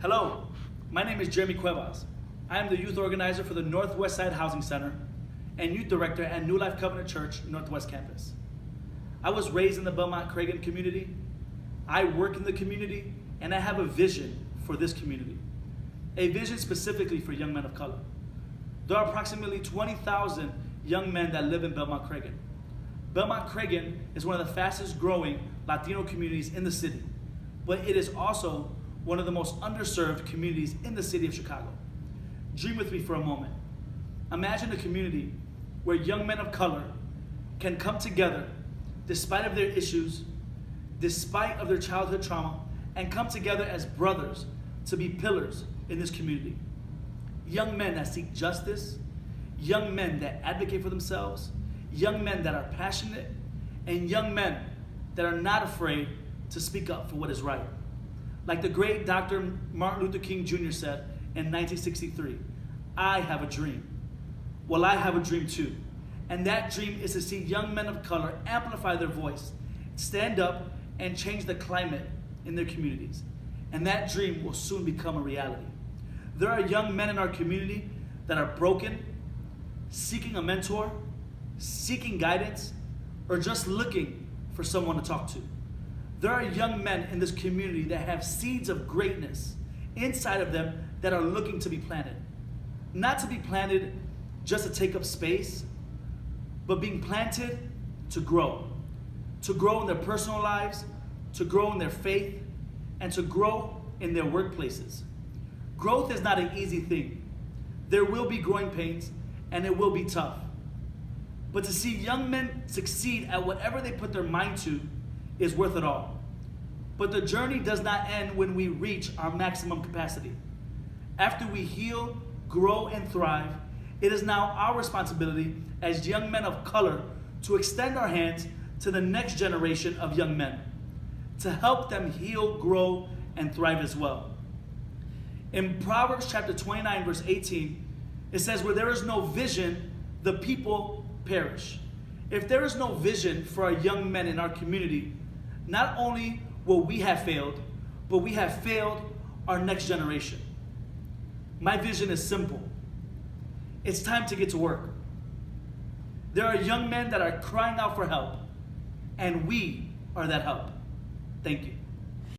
Hello, my name is Jeremy Cuebas. I am the youth organizer for the Northwest Side Housing Center and youth director at New Life Covenant Church Northwest Campus. I was raised in the Belmont-Cragen community. I work in the community, and I have a vision for this community, a vision specifically for young men of color. There are approximately 20,000 young men that live in Belmont-Cragen. Belmont-Cragen is one of the fastest growing Latino communities in the city, but it is also one of the most underserved communities in the city of Chicago. Dream with me for a moment. Imagine a community where young men of color can come together despite of their issues, despite of their childhood trauma, and come together as brothers to be pillars in this community. Young men that seek justice, young men that advocate for themselves, young men that are passionate, and young men that are not afraid to speak up for what is right. Like the great Dr. Martin Luther King Jr. said in 1963, I have a dream. Well, I have a dream too. And that dream is to see young men of color amplify their voice, stand up, and change the climate in their communities. And that dream will soon become a reality. There are young men in our community that are broken, seeking a mentor, seeking guidance, or just looking for someone to talk to. There are young men in this community that have seeds of greatness inside of them that are looking to be planted. Not to be planted just to take up space, but being planted to grow in their personal lives, to grow in their faith, and to grow in their workplaces. Growth is not an easy thing. There will be growing pains, and it will be tough. But to see young men succeed at whatever they put their mind to is worth it all. But the journey does not end when we reach our maximum capacity. After we heal, grow, and thrive, it is now our responsibility as young men of color to extend our hands to the next generation of young men, to help them heal, grow, and thrive as well. In Proverbs chapter 29, verse 18, it says, where there is no vision, the people perish. If there is no vision for our young men in our community, not only will we have failed, but we have failed our next generation. My vision is simple. It's time to get to work. There are young men that are crying out for help, and we are that help. Thank you.